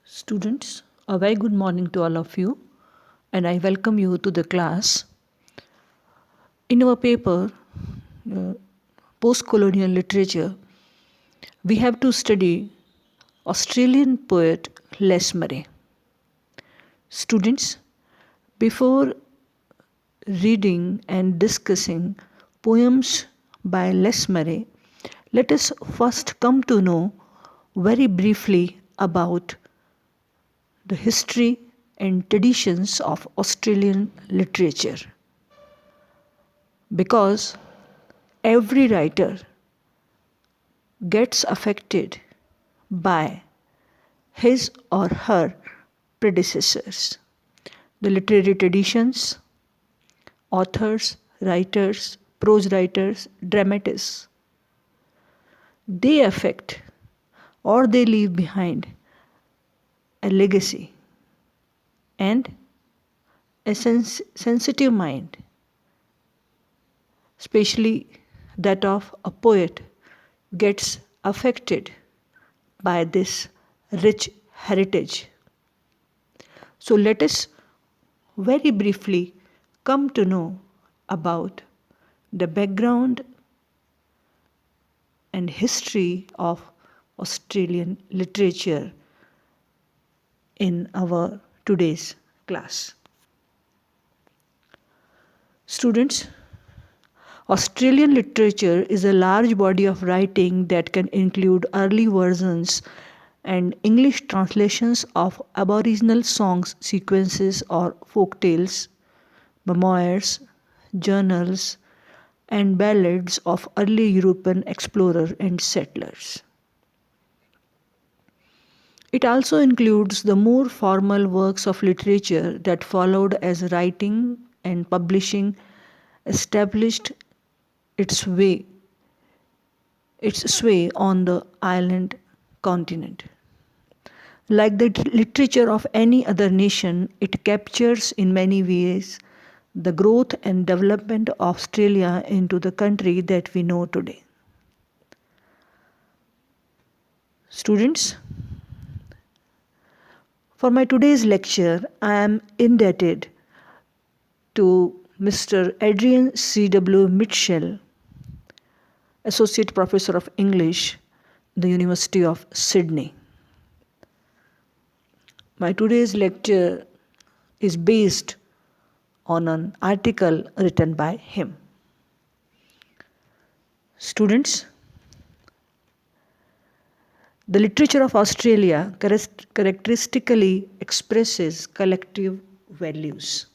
Students, a very good morning to all of you, and I welcome you to the class. In our paper, uh, Post Colonial Literature, we have to study Australian poet Les Murray. Students, before reading and discussing poems by Les Murray, let us first come to know very briefly about the history and traditions of Australian literature. Because every writer gets affected by his or her predecessors. The literary traditions, authors, writers, prose writers, dramatists, they affect or they leave behind a legacy and a sensitive mind, especially that of a poet, gets affected by this rich heritage. So let us very briefly come to know about the background and history of Australian literature in our today's class. Students, Australian literature is a large body of writing that can include early versions and English translations of Aboriginal songs, sequences, or folk tales, memoirs, journals, and ballads of early European explorers and settlers. It also includes the more formal works of literature that followed as writing and publishing established its way its sway on the island continent. Like the literature of any other nation, it captures in many ways the growth and development of Australia into the country that we know today. Students, for my today's lecture, I am indebted to Mr. Adrian C.W. Mitchell, Associate Professor of English, the University of Sydney. My today's lecture is based on an article written by him. Students, the literature of Australia characteristically expresses collective values.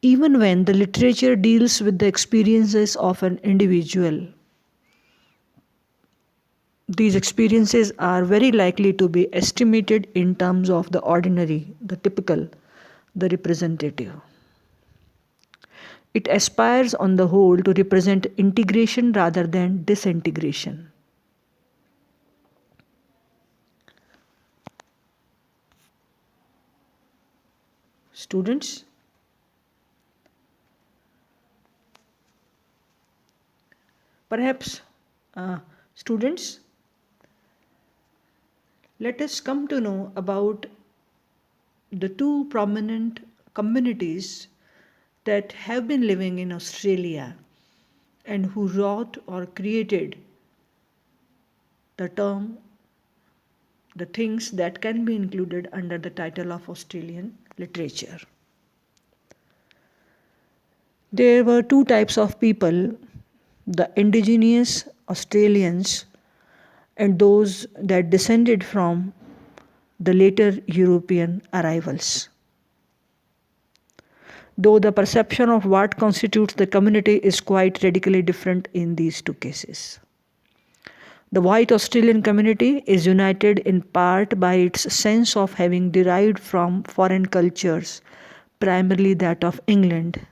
Even when the literature deals with the experiences of an individual, these experiences are very likely to be estimated in terms of the ordinary, the typical, the representative. It aspires on the whole to represent integration rather than disintegration. Students, perhaps students, let us come to know about the two prominent communities that have been living in Australia and who wrote or created the term, the things that can be included under the title of Australian literature. There were two types of people, the indigenous Australians and those that descended from the later European arrivals. Though the perception of what constitutes the community is quite radically different in these two cases. The white Australian community is united in part by its sense of having derived from foreign cultures, primarily that of England,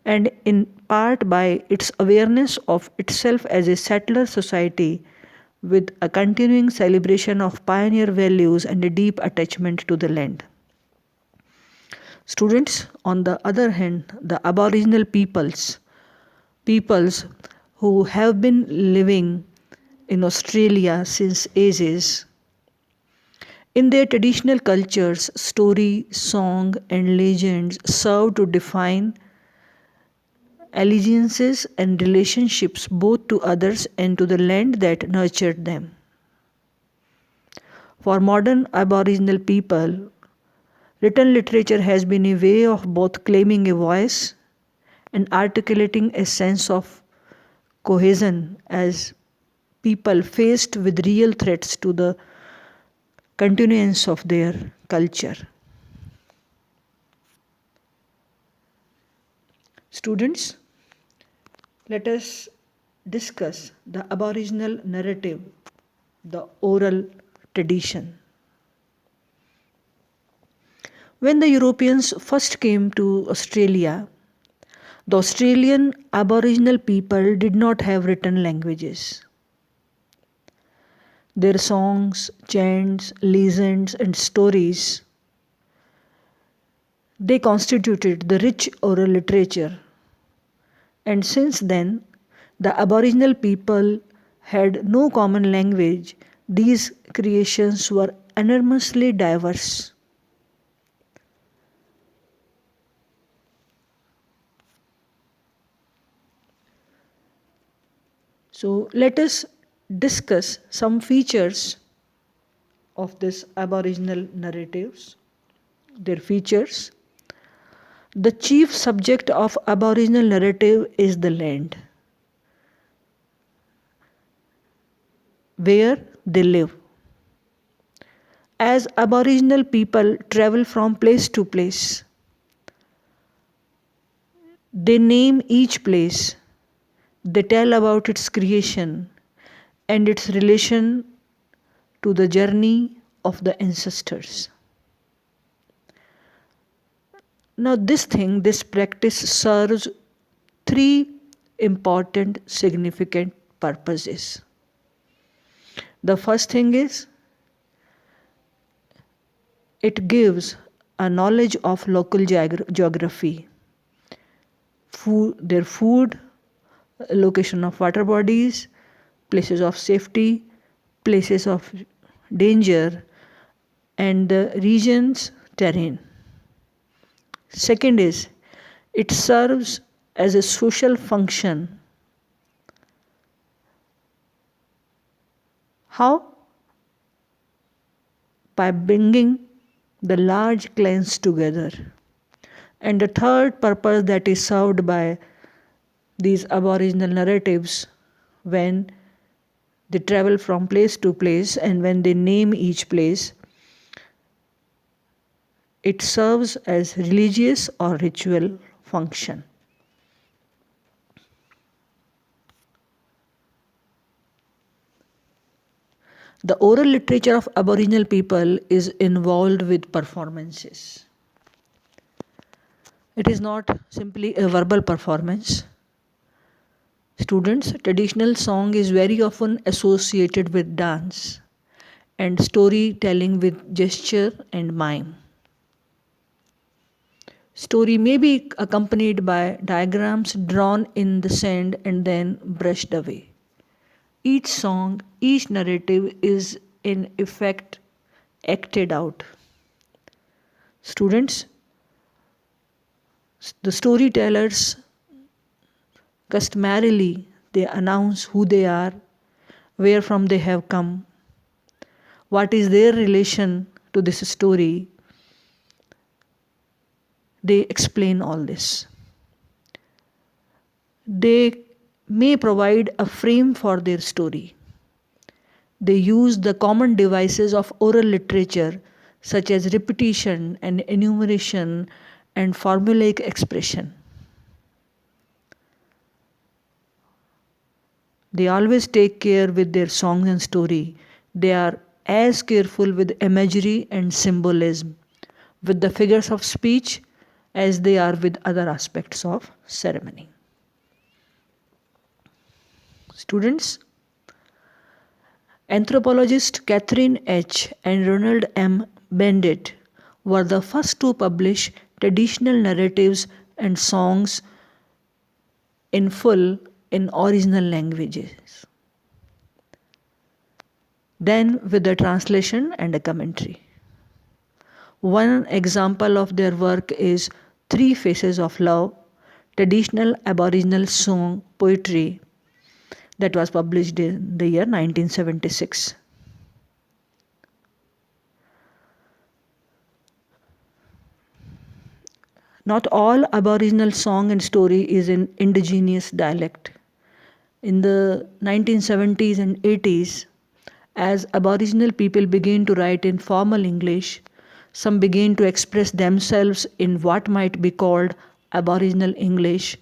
and in part by its awareness of itself as a settler society with a continuing celebration of pioneer values and a deep attachment to the land. Students, on the other hand, the Aboriginal peoples who have been living in Australia since ages, In their traditional cultures, story, song, and legends serve to define allegiances and relationships both to others and to the land that nurtured them. For modern Aboriginal people, written literature has been a way of both claiming a voice and articulating a sense of cohesion as people faced with real threats to the continuance of their culture. Students, let us discuss the Aboriginal narrative, the oral tradition. When the Europeans first came to Australia, the Australian Aboriginal people did not have written languages. Their songs, chants, legends, and stories, they constituted the rich oral literature. And since then, the Aboriginal people had no common language. These creations were enormously diverse. So let us discuss some features of this Aboriginal narratives. Their features. The chief subject of Aboriginal narrative is the land, where they live. As Aboriginal people travel from place to place, they name each place, they tell about its creation and its relation to the journey of the ancestors. Now, this practice serves three important, significant purposes. The first thing is it gives a knowledge of local geography, their food, location of water bodies, places of safety, places of danger, and the region's terrain. Second is it serves as a social function. How? By bringing the large clans together. And the third purpose that is served by these Aboriginal narratives when they travel from place to place and when they name each place, it serves as religious or ritual function. The oral literature of Aboriginal people is involved with performances. It is not simply a verbal performance. Students, traditional song is very often associated with dance and storytelling with gesture and mime. Story may be accompanied by diagrams drawn in the sand and then brushed away. Each song, each narrative is in effect acted out. Students, the storytellers customarily they announce who they are, where from they have come, what is their relation to this story. They explain all this. They may provide a frame for their story. They use the common devices of oral literature such as repetition and enumeration and formulaic expression. They always take care with their song and story. They are as careful with imagery and symbolism, with the figures of speech, as they are with other aspects of ceremony. Students, anthropologist Catherine H. and Ronald M. Bendit were the first to publish traditional narratives and songs in full in original languages. then with a translation and a commentary. One example of their work is Three Faces of Love, traditional Aboriginal song poetry that was published in the year 1976. Not all Aboriginal song and story is in indigenous dialect. In the 1970s and 80s, as Aboriginal people began to write in formal English, some began to express themselves in what might be called Aboriginal English,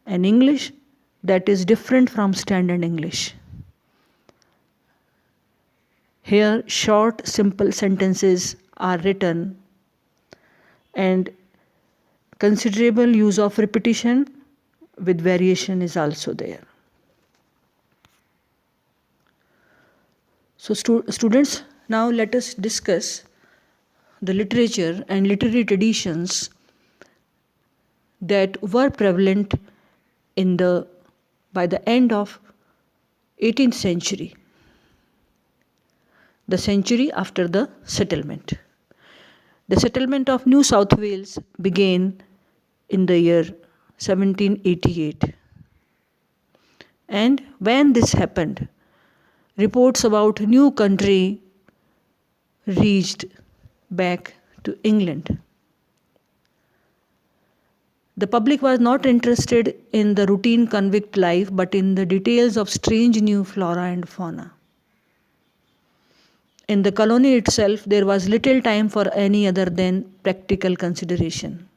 an English that is different from Standard English. Here, short, simple sentences are written, and considerable use of repetition with variation is also there. So, students, now let us discuss the literature and literary traditions that were prevalent in the by the end of 18th century, the century after the settlement. The settlement of New South Wales began in the year 1788. And when this happened, reports about new country reached back to England. The public was not interested in the routine convict life but in the details of strange new flora and fauna. In the colony itself, there was little time for any other than practical consideration.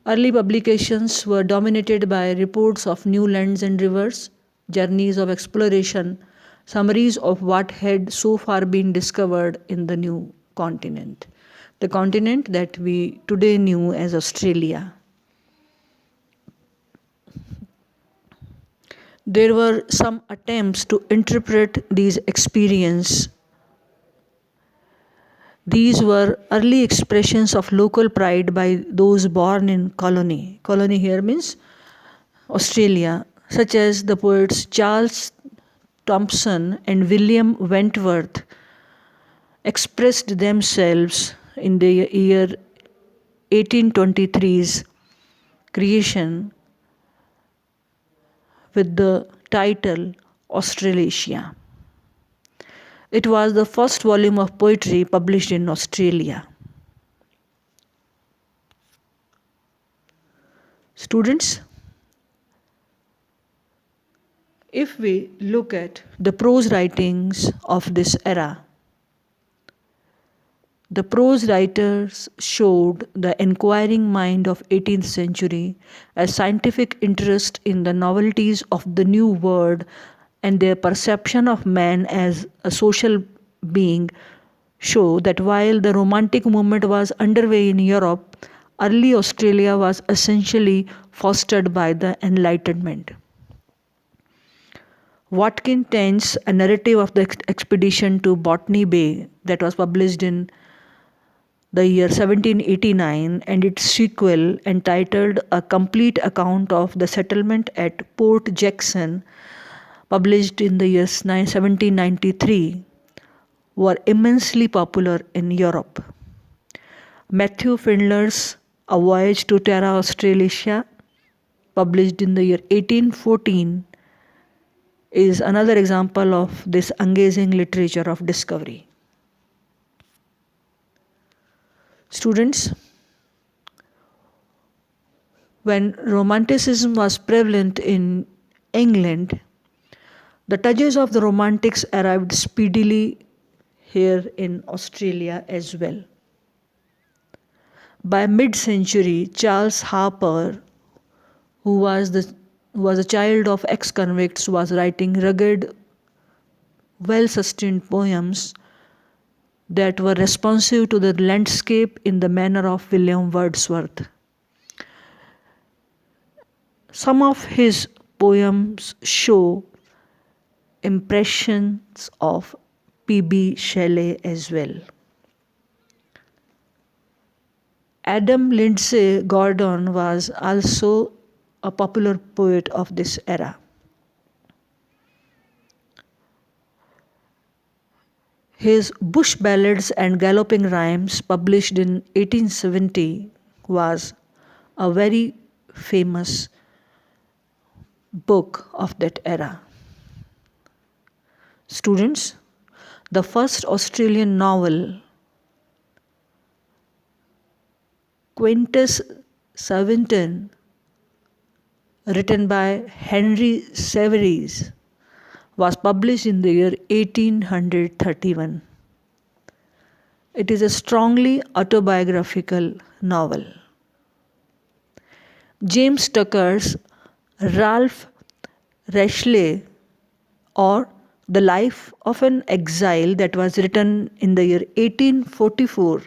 Early publications were dominated by reports of new lands and rivers, journeys of exploration, summaries of what had so far been discovered in the new continent, the continent that we today knew as Australia. There were some attempts to interpret these experiences. These were early expressions of local pride by those born in colony. Colony here means Australia, such as the poets Charles Thomson and William Wentworth expressed themselves in the year 1823's creation with the title Australasia. It was the first volume of poetry published in Australia. Students, if we look at the prose writings of this era, the prose writers showed the inquiring mind of 18th century, a scientific interest in the novelties of the new world, and their perception of man as a social being show that while the Romantic movement was underway in Europe, early Australia was essentially fostered by the Enlightenment. Watkins Tenn's A Narrative of the Expedition to Botany Bay, that was published in the year 1789, and its sequel entitled A Complete Account of the Settlement at Port Jackson, published in the year 1793, were immensely popular in Europe. Matthew Findler's A Voyage to Terra Australica, published in the year 1814, is another example of this engaging literature of discovery. Students, when Romanticism was prevalent in England, the touches of the Romantics arrived speedily here in Australia as well. By mid-century, Charles Harper, who was a child of ex-convicts, was writing rugged, well-sustained poems that were responsive to the landscape in the manner of William Wordsworth. Some of his poems show impressions of P.B. Shelley as well. Adam Lindsay Gordon was also a popular poet of this era. His Bush Ballads and Galloping Rhymes, published in 1870, was a very famous book of that era. Students, the first Australian novel, Quintus Servinton, written by Henry Severies, was published in the year 1831. It is a strongly autobiographical novel. James Tucker's Ralph Rashleigh, or The Life of an Exile, that was written in the year 1844,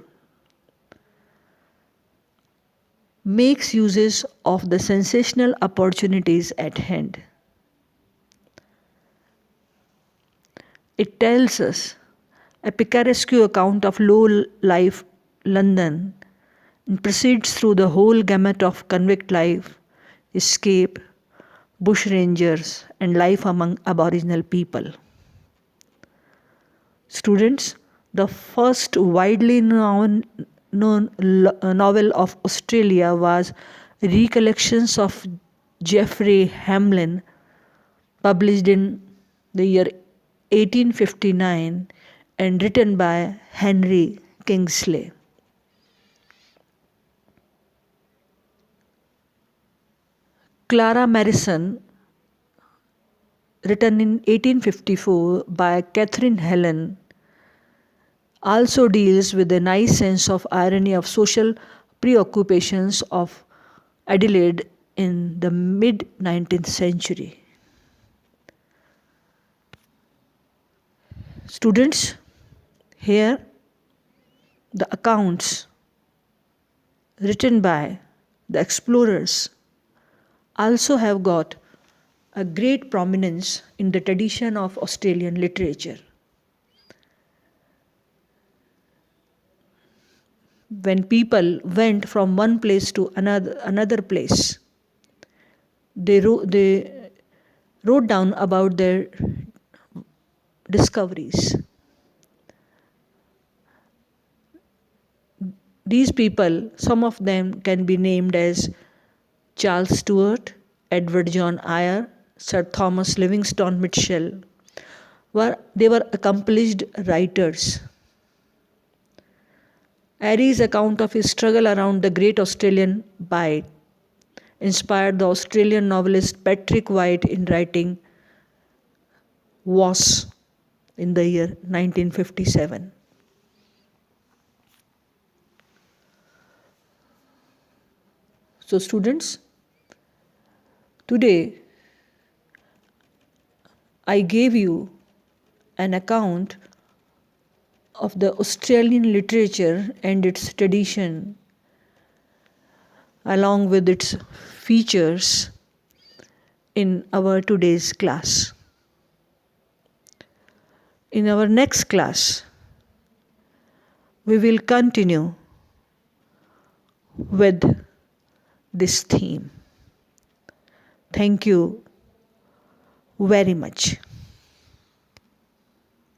makes uses of the sensational opportunities at hand. It tells us a picaresque account of low life London and proceeds through the whole gamut of convict life, escape, bushrangers, and life among Aboriginal people. Students, the first widely known novel of Australia was Recollections of Geoffrey Hamlin, published in the year 1859 and written by Henry Kingsley. Clara Marison, written in 1854 by Catherine Helen, also deals with a nice sense of irony of social preoccupations of Adelaide in the mid 19th century. Students, here the accounts written by the explorers also have got a great prominence in the tradition of Australian literature. When people went from one place to another place, they wrote down about their discoveries. These people, some of them can be named as Charles Stewart, Edward John Eyre, Sir Thomas Livingstone Mitchell. They were accomplished writers. Airy's account of his struggle around the Great Australian Bight inspired the Australian novelist Patrick White in writing Was in the year 1957. So students, today I gave you an account of the Australian literature and its tradition, along with its features, in our today's class. In our next class, we will continue with this theme. Thank you very much.